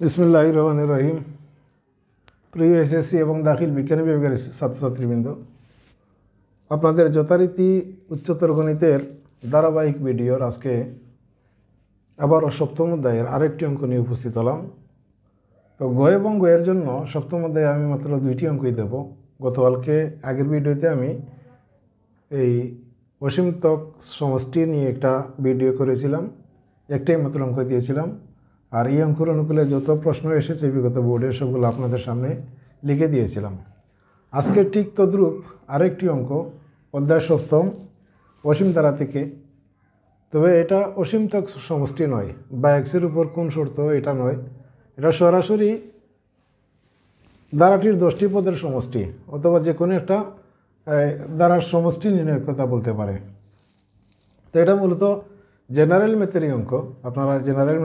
বিসমিল্লাহির রহমানির রহিম। প্রিয় এসএসসি এবং দাখিল বিজ্ঞান বিভাগের ছাত্রছাত্রীবৃন্দ, আপনাদের যথারীতি উচ্চতর গণিতের ধারাবাহিক ভিডিওর আজকে আবার সপ্তম অধ্যায়ের আরেকটি অঙ্ক নিয়ে উপস্থিত হলাম। তো গ এবং গয়ের জন্য সপ্তম অধ্যায়ে আমি মাত্র 2টি অঙ্কই দেব। গতকালকে আগের ভিডিওতে আমি এই অসীমতক সমষ্টি নিয়ে একটা ভিডিও করেছিলাম, একটাই মাত্র অঙ্ক দিয়েছিলাম। আর এই অঙ্কের অনুকূলে যত প্রশ্ন এসেছে বিগত বোর্ডে সবগুলো আপনাদের সামনে লিখে দিয়েছিলাম। আজকে ঠিক তদ্রূপ আরেকটি অঙ্ক অধ্যায় সপ্তম অসীম ধারা থেকে, তবে এটা অসীমতক সমষ্টি নয় বা এক্সের উপর কোন শর্ত এটা নয়, এটা সরাসরি ধারাটির 10টি পদের সমষ্টি অথবা যে কোনো একটা ধারার সমষ্টি নির্ণয়ের কথা বলতে পারে। তো এটা মূলত জেনারেল ম্যাথেরই অঙ্ক। আপনারা জেনারেল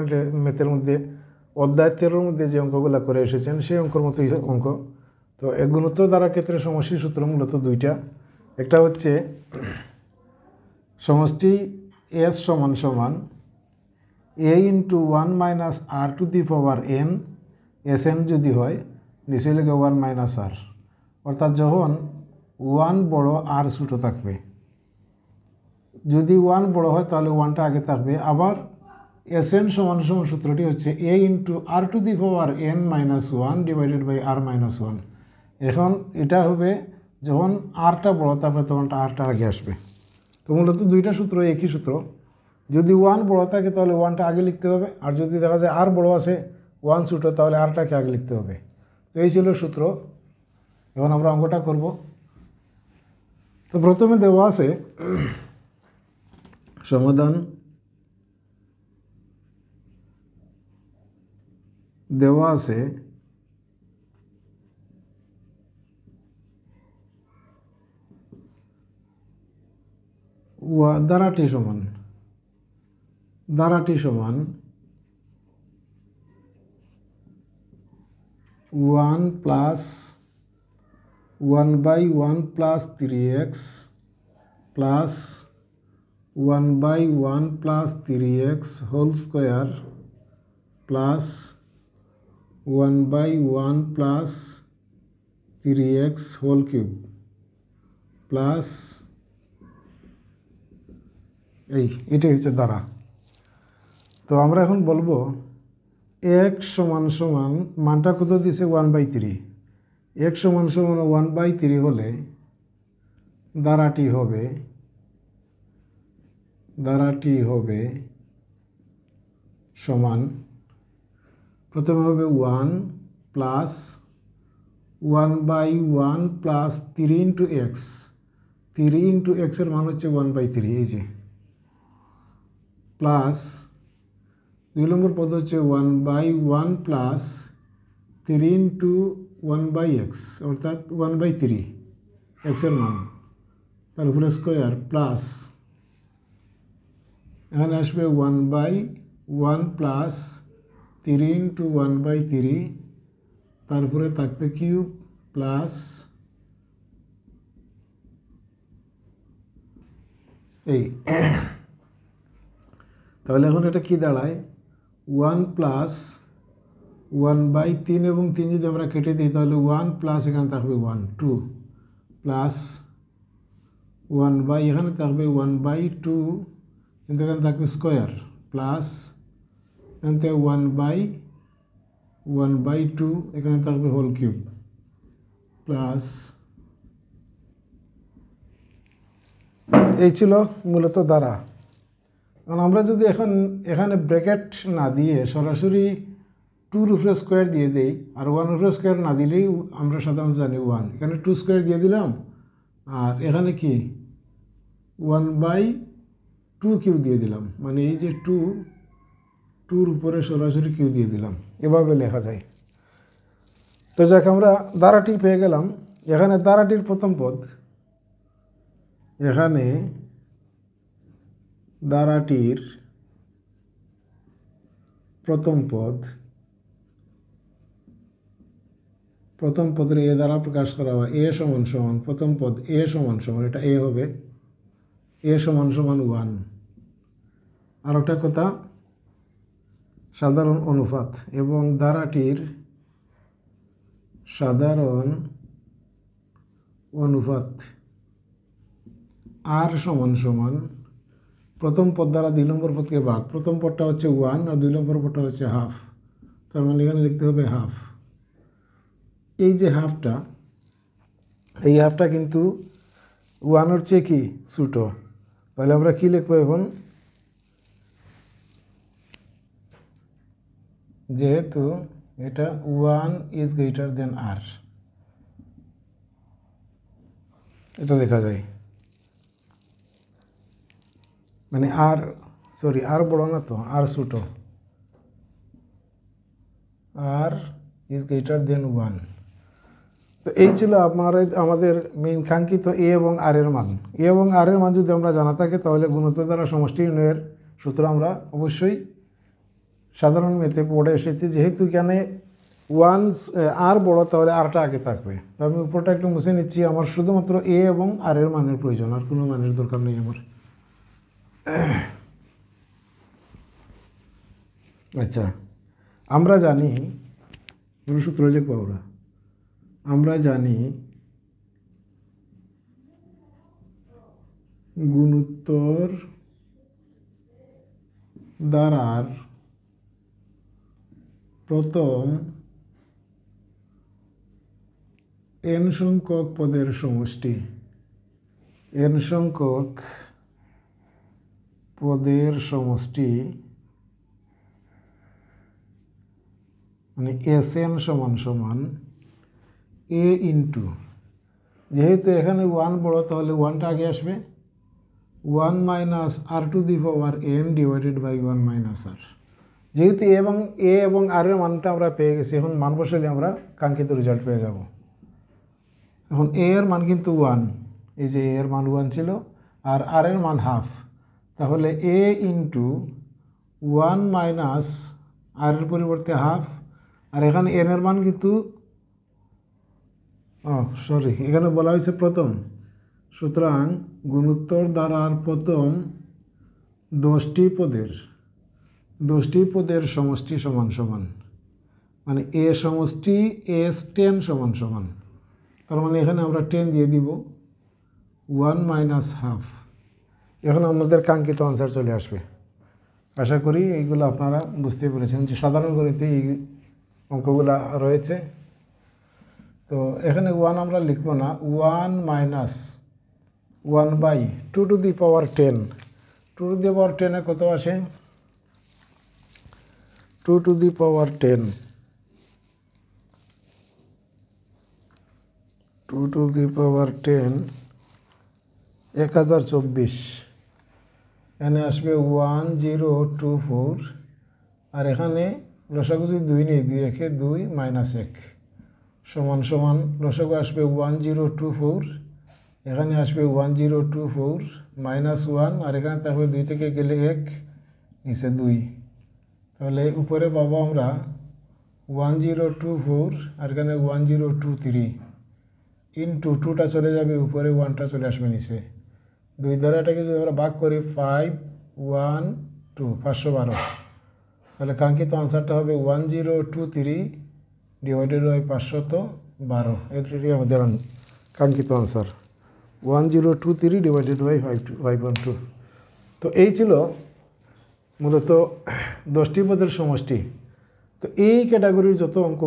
ম্যাথের মধ্যে অধ্যায় 13-র মধ্যে যে অঙ্কগুলো করে এসেছেন সেই অঙ্কর মতোই অঙ্ক। তো এই গুণোত্তর ধারা ক্ষেত্রে সমষ্টির সূত্র মূলত 2টা। একটা হচ্ছে সমষ্টি এস সমান সমান a into 1 minus R to the power n, S N যদি হয় নিচে লেগে 1 মাইনাস আর, অর্থাৎ যখন 1 বড় আর ছোটো থাকবে। যদি 1 বড় হয় তাহলে 1টা আগে থাকবে। আবার এস এন সমান সমান সূত্রটি হচ্ছে a into R to the power n minus 1 divided by R minus 1। এখন এটা হবে যখন আরটা বড় থাকবে তখন আরটা আগে আসবে। তো মূলত 2টা সূত্র একই সূত্র। যদি 1 বড় থাকে তাহলে 1টা আগে লিখতে হবে, আর যদি দেখা যায় আর বড় আছে 1 ছোটো তাহলে আরটাকে আগে লিখতে হবে। তো এই ছিল সূত্র। এখন আমরা অঙ্কটা করব। তো প্রথমে দেওয়া আছে সমাধান, দেওয়া আছে ধারাটি সমান 1 plus 1/1 plus 3x plus 1/1 plus 3x whole square plus 1/1 plus 3x whole cube plus এটাই হচ্ছে ধারা। তো আমরা এখন বলবো x সমান সমান মানটা কত দিছে 1/3। x সমান সমান 1/3 হলে ধারাটি হবে সমান, প্রথমে হবে 1 plus 1/1 plus 3 into x. 3 into এক্সের মান হচ্ছে 1/3, এই যে, প্লাস 2 নম্বর পদ হচ্ছে 1/1 প্লাস 3 ইন্টু 1/x অর্থাৎ 1/3 এক্সের মান, তার উপরে স্কোয়ার প্লাস এখানে আসবে 1/1 প্লাস 3 ইন্টু 1/3, তারপরে থাকবে কিউব প্লাস এই। তাহলে এখন এটা কি দাঁড়ায় 1 প্লাস 1/3 এবং 3 যদি আমরা কেটে দিই তাহলে 1 প্লাস এখানে থাকবে 1 2 প্লাস 1 এখানে থাকবে 1/2 কিন্তু এখানে থাকবে স্কোয়ার প্লাস এখান থেকে 1/2 এখানে থাকবে হোল কিউব প্লাস। এই ছিল মূলত ধারা। কারণ আমরা যদি এখানে ব্র্যাকেট না দিয়ে সরাসরি 2 উপরে স্কোয়ার দিয়ে দেই, আর 1 উপরে স্কোয়ার না দিলেই আমরা সাধারণত জানি 1, এখানে 2 স্কোয়ার দিয়ে দিলাম, আর এখানে কি 1/2 কিউ দিয়ে দিলাম, মানে এই যে 2-2 উপরে সরাসরি কিউ দিয়ে দিলাম, এভাবে লেখা যায়। তো যাক, আমরা ধারাটি পেয়ে গেলাম। এখানে ধারাটির প্রথম পদ, এখানে ধারাটির প্রথম পদের এ দ্বারা প্রকাশ করা হয় এ সমান সমান, প্রথম পদ এ সমান সমান, এটা এ হবে, এ সমান সমান 1। আর একটা কথা, সাধারণ অনুপাত এবং ধারাটির সাধারণ অনুপাত আর সমান সমান প্রথম পদ দ্বারা 2 নম্বর পদকে ভাগ। প্রথম পদটা হচ্ছে 1 আর 2 নম্বর পদটা হচ্ছে হাফ, তার মানে এখানে লিখতে হবে হাফ। এই যে হাফটা, এই হাফটা কিন্তু 1-এর চেয়ে কি ছোটো, তাহলে আমরা কি লিখবো এখন, যেহেতু এটা 1 ইজ গ্রেটার দেন আর, এটা লেখা যায়, মানে আর আর বড় না তো, আর ছোটো, আর ইজ গ্রেটার দেন 1। তো এই ছিল আমাদের মেইন কাঙ্ক্ষিত এ এবং আর এর মান। এ এবং আর এর মান যদি আমরা জানা থাকে তাহলে গুণোত্তর দ্বারা সমষ্টি নির্ণয়ের সূত্র আমরা অবশ্যই সাধারণ ম্যাথে পড়ে এসেছি। যেহেতু এখানে 1 আর বড়, তাহলে আরটা আগে থাকবে। তো আমি উপরটা একটু মুছে নিচ্ছি, আমার শুধুমাত্র এ এবং আর এর মানের প্রয়োজন, আর কোনো মানের দরকার নেই আমার। আচ্ছা, আমরা জানি, সূত্র লিখবো আমরা জানি গুণোত্তর দ্বারার প্রথম n সংখ্যক পদের সমষ্টি, n সংখ্যক পদের সমষ্টি মানে Sn সমান সমান a ইন্টু, যেহেতু এখানে 1 বড় তাহলে 1টা আগে আসবে, 1 minus R to the power n divided by 1 minus আর। যেহেতু এ এবং আর এর মানটা আমরা পেয়ে গেছি, এখন মান বসালে আমরা কাঙ্ক্ষিত রেজাল্ট পেয়ে যাব। এখন এ এর মান কিন্তু 1, এই যে এ এর মান 1 ছিল, আর আর এর মান হাফ, তাহলে এ ইন্টু 1 মাইনাস আর এর পরিবর্তে হাফ, আর এখানে এন এর মান কিন্তু এখানে বলা হয়েছে প্রথম, সুতরাং গুণোত্তর দ্বারার প্রথম 10টি পদের সমষ্টি সমান সমান, মানে এ সমষ্টি S10 সমান সমান, তার মানে এখানে আমরা 10 দিয়ে দিব, 1 মাইনাস হাফ। এখন আমাদের কাঙ্ক্ষিত আনসার চলে আসবে। আশা করি এইগুলো আপনারা বুঝতে পেরেছেন যে সাধারণ গণিতে এই অঙ্কগুলো রয়েছে। তো এখানে 1 আমরা লিখব না, 1 minus 1 by 2 to the power 10। 2 to the power 10 কত আসে, 2 to the power 10, 2 to the power 10 1024, এখানে আসবে 1024, আর এখানে লসাগু যদি 2 নেই, 2 একে 2 মাইনাস 1 সমান সমান লসাগু আসবে 1024, এখানে আসবে 1024 মাইনাস 1, আর এখানে তারপরে 2 থেকে গেলে 1, নিচে 2, তাহলে উপরে পাবো আমরা 1024, আর এখানে 1023 ইন্টু 2টা চলে যাবে উপরে, 1টা চলে আসবে নিচে, 2 দ্বারা এটাকে যদি আমরা ভাগ করি 5 1 2 512, তাহলে কাঙ্ক্ষিত আনসারটা হবে 1023 ডিভাইডেড বাই 512। এটি আমাদের কাঙ্ক্ষিত আনসার 1023 ডিভাইডেড বাই 512। তো এই ছিল মূলত 10টি পদের সমষ্টি। তো এই ক্যাটাগরির যত অঙ্ক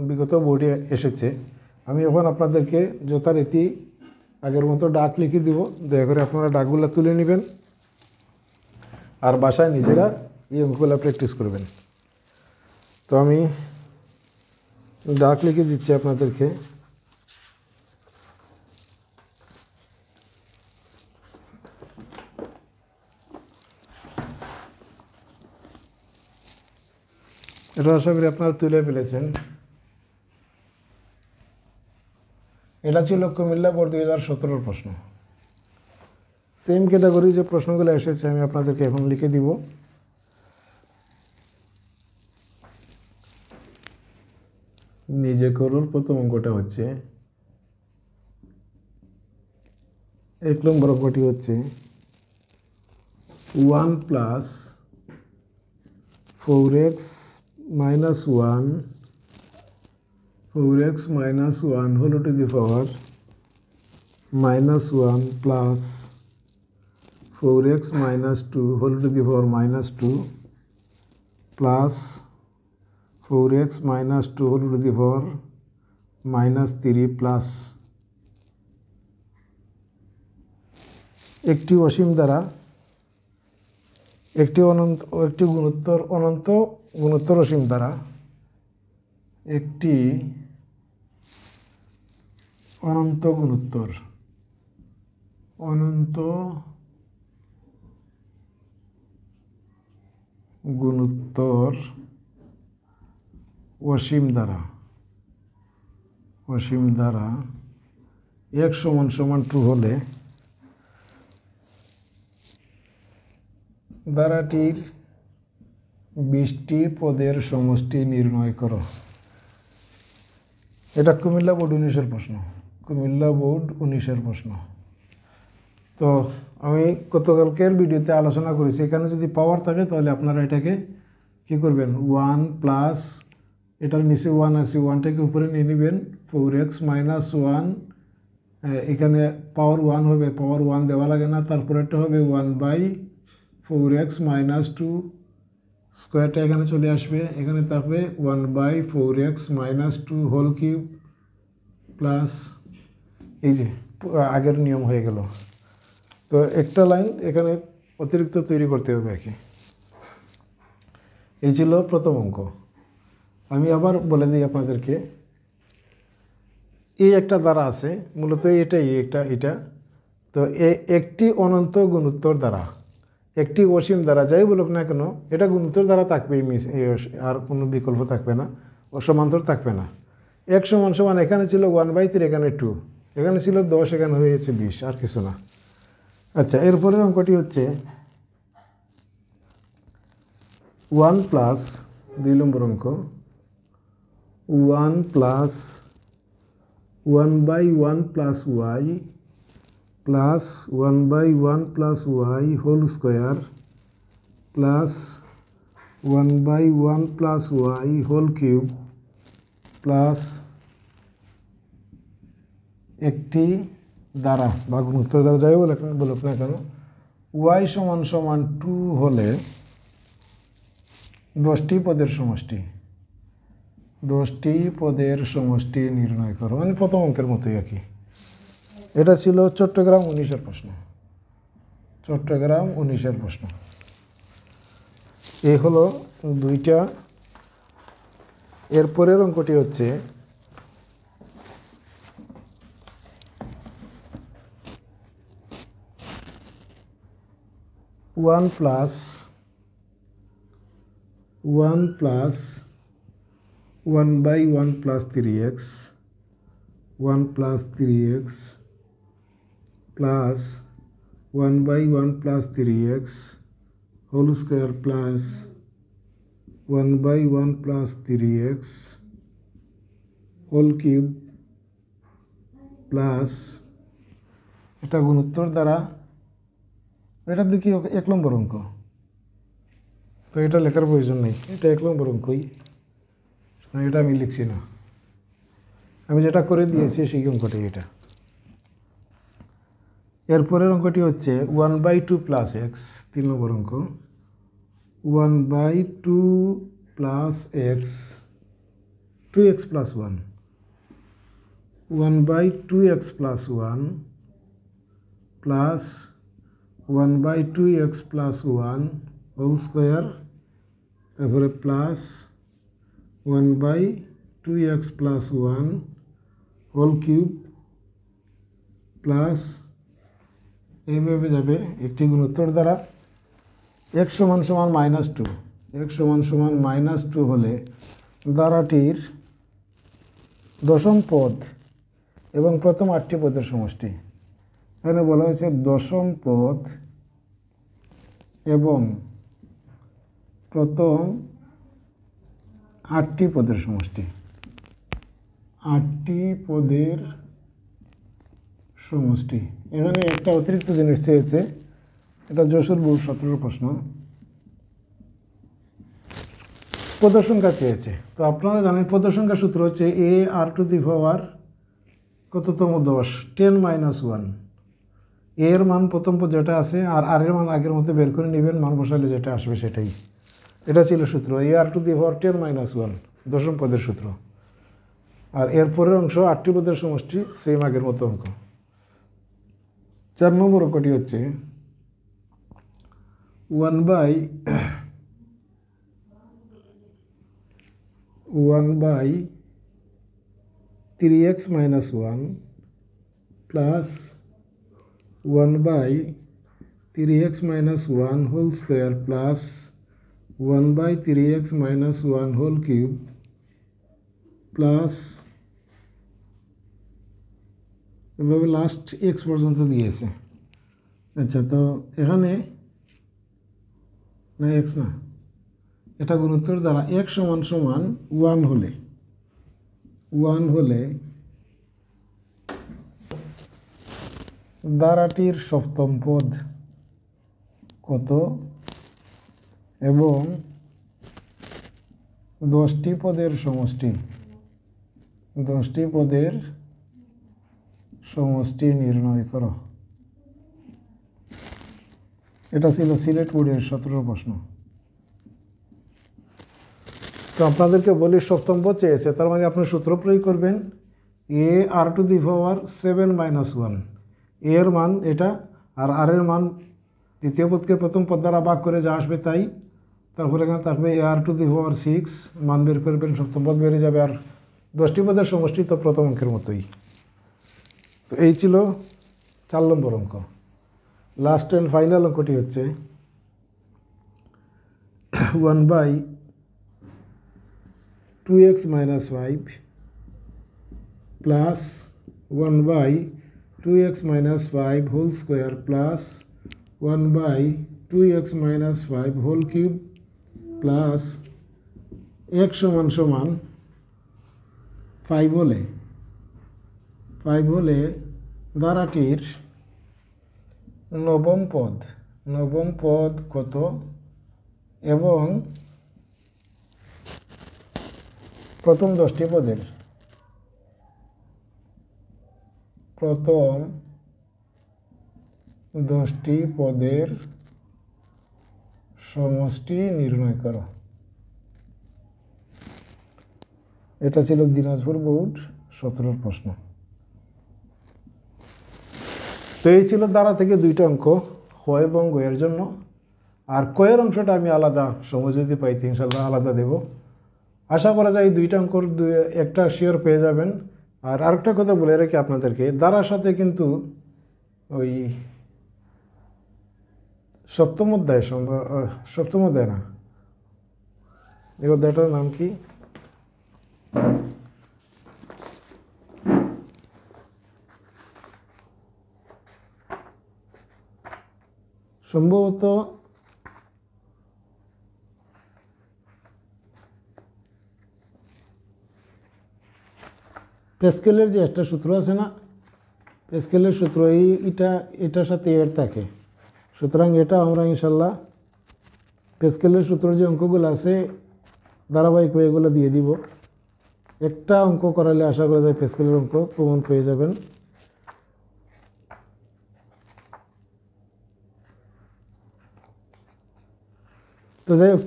বিগত বোর্ডে এসেছে, আমি এখন আপনাদেরকে যথারীতি আগের মতো ডাক লিখে দিব, দয়া করে আপনারা ডাকগুলো তুলে নেবেন আর বাসায় নিজেরা এই অঙ্কগুলো প্র্যাকটিস করবেন। তো আমি ডাক লিখে দিচ্ছি আপনাদেরকে। এটা আশা করি আপনারা তুলে ফেলেছেন। এটা ছিল কুমিল্লা বোর্ড 2017 প্রশ্ন। সেম ক্যাটাগরি যে প্রশ্নগুলো এসেছে আমি আপনাদেরকে এখন লিখে দিব। নিজে করুন। প্রথম অঙ্কটা হচ্ছে 1 নম্বর অঙ্কটি হচ্ছে 1 + 4x minus 1 whole to the power minus 1 plus 4x minus 2 whole to the power minus 2 plus 4x minus 2 whole to the power minus 3 plus একটি অসীম দ্বারা একটি অনন্ত গুণোত্তর অসীম দ্বারা একটি অনন্ত গুণোত্তর অসীম দ্বারা x সমান 2 হলে ধারাটির 20টি পদের সমষ্টি নির্ণয় করো। এটা কুমিল্লা বোর্ড 19-এর প্রশ্ন। তো আমি গতকালকের ভিডিওতে আলোচনা করেছি, এখানে যদি পাওয়ার থাকে তাহলে আপনারা এটাকে কি করবেন, 1 প্লাস এটার নিচে 1 আছে, 1টাকে উপরে নিয়ে নেবেন, 4x minus 1 এখানে পাওয়ার 1 হবে, পাওয়ার 1 দেওয়া লাগে না, তারপরেরটা হবে 1/4x minus 2 স্কোয়ারটা এখানে চলে আসবে, এখানে থাকবে 1/4x minus 2 whole cube plus এই যে আগের নিয়ম হয়ে গেল। তো একটা লাইন এখানে অতিরিক্ত তৈরি করতে হবে একে। এই ছিল প্রথম অঙ্ক। আমি আবার বলে দিই আপনাদেরকে, এই একটা দ্বারা আছে, মূলত এটা তো একটি অনন্ত গুণোত্তর দ্বারা, একটি অসীম দ্বারা, যাই বলুক না কেন এটা গুণোত্তর দ্বারা থাকবেই, আর কোনো বিকল্প থাকবে না, অসমান্তর থাকবে না। x সমান এখানে ছিল 1/3, এখানে 2, এখানে ছিল 10, এখানে হয়েছে 20, আর কিছু না। আচ্ছা, এরপরের অঙ্কটি হচ্ছে 1 প্লাস 2 নম্বর অঙ্ক, 1 plus 1/1 plus y plus 1/1 plus y whole square plus 1/1 plus y whole cube plus একটি দ্বারা বা গুণোত্তর দ্বারা, যাই বলুক না কেন, y সমান 2 হলে 10টি পদের সমষ্টি নির্ণয় করো। মানে প্রথম অঙ্কের মতোই আর কি। এটা ছিল চট্টগ্রাম 19-এর প্রশ্ন। এই হলো দুইটা। এরপরের অঙ্কটি হচ্ছে 1 plus 1/1 plus 3x 1 plus 3x plus 1/1 plus 3x whole square plus 1/1 plus 3x whole cube plus এটা গুণোত্তর দ্বারা, এটা দেখি 1 নম্বর অঙ্ক, তো এটা লেখার প্রয়োজন নেই, এটা 1 নম্বর অঙ্কই, এটা আমি লিখছি না, আমি যেটা করে দিয়েছি সেই অঙ্কটাই এটা। এরপরের অঙ্কটি হচ্ছে 1/2 প্লাস x, 3 নম্বর অঙ্ক, 1/2 plus x 2x plus 1 1/2x plus 1 plus 1/2x plus 1 whole square, তারপরে plus 1/2x plus 1 whole cube plus এইভাবে যাবে একটি গুণোত্তর দ্বারা। x সমান -2 হলে ধারাটির দশম পদ এবং প্রথম 8টি পদের সমষ্টি। এখানে বলা হয়েছে দশম পদ এবং প্রথম 8টি পদের সমষ্টি। 8টি পদের সমষ্টি। এখানে একটা অতিরিক্ত জিনিস চেয়েছে, এটা যশোর বোর্ড 17 প্রশ্ন। পদ সংখ্যা চেয়েছে। তো আপনারা জানেন পদ সংখ্যা সূত্র হচ্ছে a r টু দি পাওয়ার কততম 10 10 - 1। এর মান প্রথম পদ যেটা আছে আর আর এর মান আগের মতো বের করে নেবেন, মান বসালে যেটা আসবে সেটাই। এটা ছিল সূত্র a r two the power 10 - 1 দশম পদের সূত্র। আর এর পরের অংশ 8টি পদের সমষ্টি, সেম আগের মতো অঙ্ক। 4 নম্বর অঙ্কটি হচ্ছে 1/3x - 1 plus 1/3x - 1 whole square plus 1/3x - 1 whole cube plus এভাবে লাস্ট এক্স পর্যন্ত দিয়েছে। আচ্ছা, তো এখানে না এক্স না, এটা গুণোত্তর দ্বারা x সমান সমান 1 হলে দ্বারাটির সপ্তম পদ কত এবং 10টি পদের সমষ্টি নির্ণয় করো। এটা ছিল সিলেট বোর্ডের 17 প্রশ্ন। তো আপনাদেরকে বলি সপ্তম পদ চেয়েছে, তার মানে আপনি সূত্র প্রয়োগ করবেন a r টু দি পাওয়ার 7 - 1। এর মান এটা আর আর এর মান দ্বিতীয় পদকে প্রথম পদ দ্বারা ভাগ করে যা আসবে তাই। তারপরে এখানে থাকবে a r টু দি পাওয়ার 6, মান বের করবেন, সপ্তম পদ বেরিয়ে যাবে। আর 10টি পদের সমষ্টি তো প্রথম অঙ্কের মতোই। তো এই ছিল 4 নম্বর অঙ্ক। লাস্ট অ্যান্ড ফাইনাল অঙ্কটি হচ্ছে 1/2x - 5 plus 1/2x - 5 whole square plus 1/2x - 5 whole cube plus x সমান 5 হলে ধারাটির নবম পদ কত এবং প্রথম 10টি পদের সমষ্টি নির্ণয় করো। এটা ছিল দিনাজপুর বোর্ড 17 প্রশ্ন। তো এই ছিল দ্বারা থেকে 2টা অঙ্ক খ এবং গ এর জন্য। আর ক এর অংশটা আমি আলাদা সময় যদি পাইতে ইনশাল্লাহ আলাদা দেব। আশা করা যায় এই 2টা অঙ্কর একটা শিওর পেয়ে যাবেন। আর আরেকটা কথা বলে রাখি আপনাদেরকে, দ্বারার সাথে কিন্তু ওই সপ্তম অধ্যায় না, এই অধ্যায়টার নাম কি, সম্ভবত প্যাসকেলের যে একটা সূত্র আছে না, প্যাসকেলের সূত্র এটার সাথে এর থাকে। সুতরাং এটা আমরা ইনশাল্লাহ প্যাসকেলের সূত্রের যে অঙ্কগুলো আছে ধারাবাহিক এগুলো দিয়ে দিব। একটা অঙ্ক করালে আশা করা যায় প্যাসকেলের অঙ্ক প্রমাণ পেয়ে যাবেন। তো যাই হোক,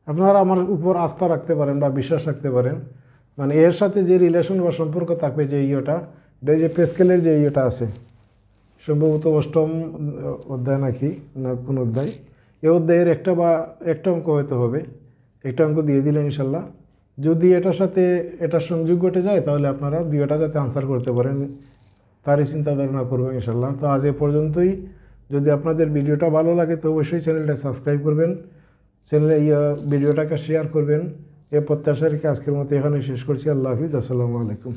আপনারা আমার উপর আস্থা রাখতে পারেন বা বিশ্বাস রাখতে পারেন। মানে এর সাথে যে রিলেশন বা সম্পর্ক থাকবে, যে এটা যে প্যাসকেলের যে আছে, সম্ভবত 8ম অধ্যায় নাকি না কোন অধ্যায়, এই অধ্যায়ের একটা অঙ্ক হয়তো হবে। একটা অঙ্ক দিয়ে দিলে ইনশাল্লাহ যদি এটার সাথে এটার সংযোগ ঘটে যায় তাহলে আপনারা 2টা যাতে আনসার করতে পারেন তারই চিন্তা ধারণা করবেন ইনশাল্লাহ। তো আজ এ পর্যন্তই। যদি আপনাদের ভিডিওটা ভালো লাগে তো অবশ্যই চ্যানেলটা সাবস্ক্রাইব করবেন, ভিডিওটাকে শেয়ার করবেন। এ প্রত্যাশা রেখে আজকের মতো এখানে শেষ করছি। আল্লাহ হাফিজ, আসসালামু আলাইকুম।